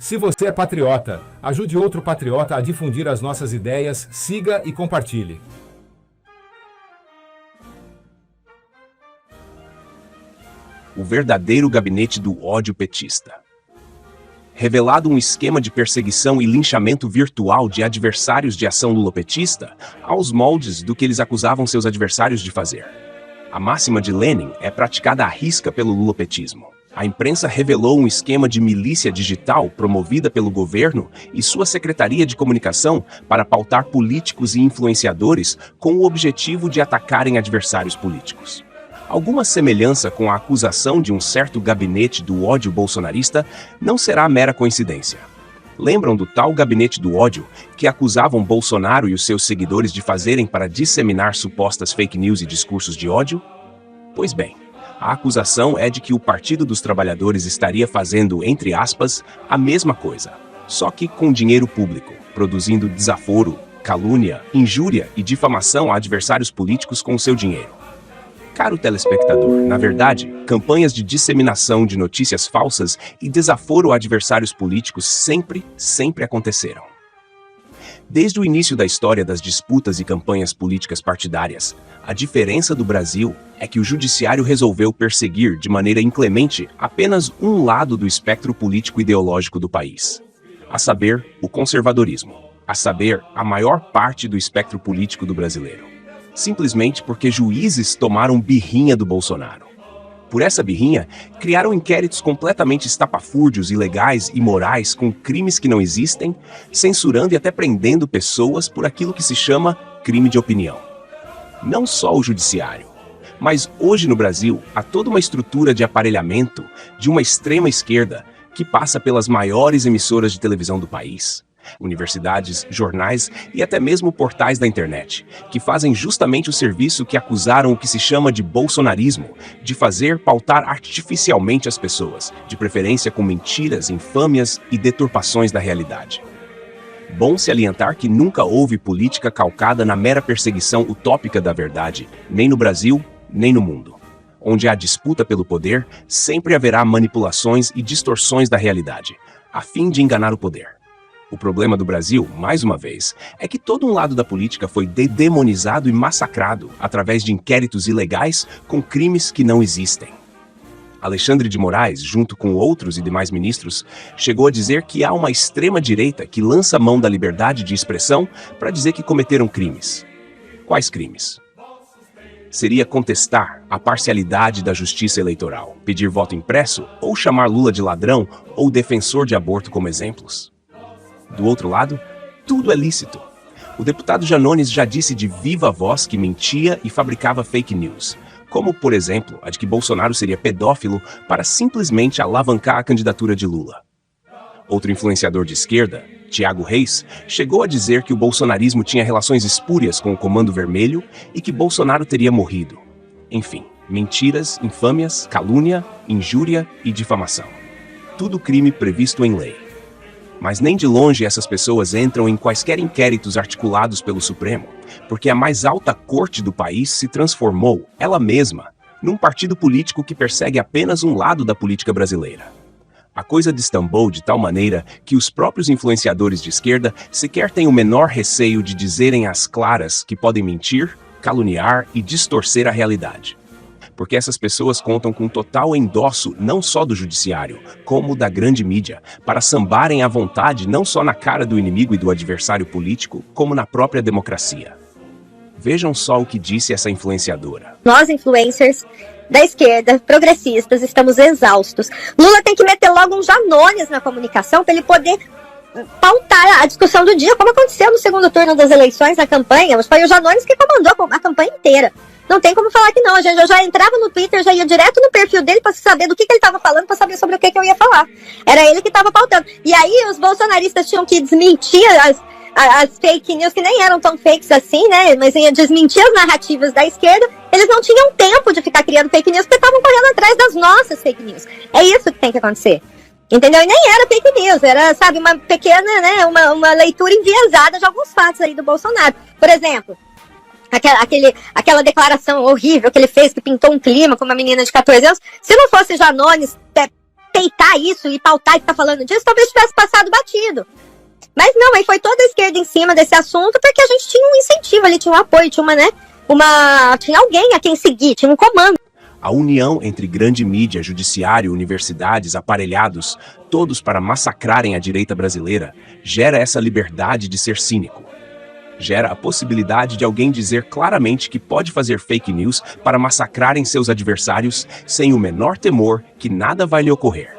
Se você é patriota, ajude outro patriota a difundir as nossas ideias, siga e compartilhe. O verdadeiro gabinete do ódio petista. Revelado um esquema de perseguição e linchamento virtual de adversários de ação lulopetista, aos moldes do que eles acusavam seus adversários de fazer. A máxima de Lenin é praticada à risca pelo lulopetismo. A imprensa revelou um esquema de milícia digital promovida pelo governo e sua secretaria de comunicação para pautar políticos e influenciadores com o objetivo de atacarem adversários políticos. Alguma semelhança com a acusação de um certo gabinete do ódio bolsonarista não será mera coincidência. Lembram do tal gabinete do ódio que acusavam Bolsonaro e os seus seguidores de fazerem para disseminar supostas fake news e discursos de ódio? Pois bem, a acusação é de que o Partido dos Trabalhadores estaria fazendo, entre aspas, a mesma coisa, só que com dinheiro público, produzindo desaforo, calúnia, injúria e difamação a adversários políticos com o seu dinheiro. Caro telespectador, na verdade, campanhas de disseminação de notícias falsas e desaforo a adversários políticos sempre aconteceram. Desde o início da história das disputas e campanhas políticas partidárias, a diferença do Brasil é que o judiciário resolveu perseguir de maneira inclemente apenas um lado do espectro político-ideológico do país, a saber, o conservadorismo, a saber, a maior parte do espectro político do brasileiro. Simplesmente porque juízes tomaram birrinha do Bolsonaro. Por essa birrinha, criaram inquéritos completamente estapafúrdios, ilegais e imorais com crimes que não existem, censurando e até prendendo pessoas por aquilo que se chama crime de opinião. Não só o judiciário, mas hoje no Brasil há toda uma estrutura de aparelhamento de uma extrema esquerda que passa pelas maiores emissoras de televisão do país, universidades, jornais e até mesmo portais da internet, que fazem justamente o serviço que acusaram o que se chama de bolsonarismo, de fazer pautar artificialmente as pessoas, de preferência com mentiras, infâmias e deturpações da realidade. Bom salientar que nunca houve política calcada na mera perseguição utópica da verdade, nem no Brasil, nem no mundo. Onde há disputa pelo poder, sempre haverá manipulações e distorções da realidade, a fim de enganar o poder. O problema do Brasil, mais uma vez, é que todo um lado da política foi demonizado e massacrado através de inquéritos ilegais com crimes que não existem. Alexandre de Moraes, junto com outros e demais ministros, chegou a dizer que há uma extrema-direita que lança mão da liberdade de expressão para dizer que cometeram crimes. Quais crimes? Seria contestar a parcialidade da justiça eleitoral, pedir voto impresso ou chamar Lula de ladrão ou defensor de aborto como exemplos? Do outro lado, tudo é lícito. O deputado Janones já disse de viva voz que mentia e fabricava fake news, como, por exemplo, a de que Bolsonaro seria pedófilo para simplesmente alavancar a candidatura de Lula. Outro influenciador de esquerda, Thiago Reis, chegou a dizer que o bolsonarismo tinha relações espúrias com o Comando Vermelho e que Bolsonaro teria morrido. Enfim, mentiras, infâmias, calúnia, injúria e difamação. Tudo crime previsto em lei. Mas nem de longe essas pessoas entram em quaisquer inquéritos articulados pelo Supremo, porque a mais alta corte do país se transformou, ela mesma, num partido político que persegue apenas um lado da política brasileira. A coisa destambou de tal maneira que os próprios influenciadores de esquerda sequer têm o menor receio de dizerem às claras que podem mentir, caluniar e distorcer a realidade. Porque essas pessoas contam com total endosso não só do judiciário, como da grande mídia, para sambarem à vontade não só na cara do inimigo e do adversário político, como na própria democracia. Vejam só o que disse essa influenciadora. Nós, influencers da esquerda, progressistas, estamos exaustos. Lula tem que meter logo um Janones na comunicação para ele poder pautar a discussão do dia, como aconteceu no segundo turno das eleições, na campanha. Foi o Janones que comandou a campanha inteira. Não tem como falar que não, eu já entrava no Twitter, já ia direto no perfil dele para saber do que ele estava falando, para saber sobre o que eu ia falar. Era ele que estava pautando. E aí os bolsonaristas tinham que desmentir as fake news, que nem eram tão fakes assim, né? Mas ia desmentir as narrativas da esquerda. Eles não tinham tempo de ficar criando fake news, porque estavam correndo atrás das nossas fake news. É isso que tem que acontecer. Entendeu? E nem era fake news, era, sabe, uma pequena, né, uma leitura enviesada de alguns fatos aí do Bolsonaro. Por exemplo, aquela declaração horrível que ele fez, que pintou um clima com uma menina de 14 anos, se não fosse Janones peitar isso e pautar e ficar falando disso, talvez tivesse passado batido. Mas não, aí foi toda a esquerda em cima desse assunto, porque a gente tinha um incentivo ali, tinha um apoio, tinha tinha alguém a quem seguir, tinha um comando. A união entre grande mídia, judiciário, universidades, aparelhados, todos para massacrarem a direita brasileira, gera essa liberdade de ser cínico. Gera a possibilidade de alguém dizer claramente que pode fazer fake news para massacrarem seus adversários sem o menor temor que nada vai lhe ocorrer.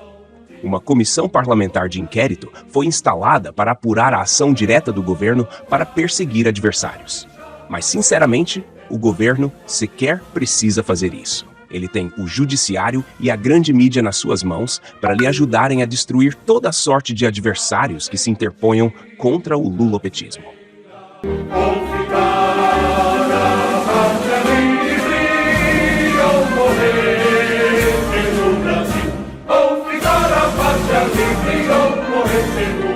Uma comissão parlamentar de inquérito foi instalada para apurar a ação direta do governo para perseguir adversários. Mas, sinceramente, o governo sequer precisa fazer isso. Ele tem o judiciário e a grande mídia nas suas mãos para lhe ajudarem a destruir toda sorte de adversários que se interponham contra o lulopetismo. Ou ficar a pátria livre ou morrer pelo Brasil. Ou ficar a pátria livre ou morrer pelo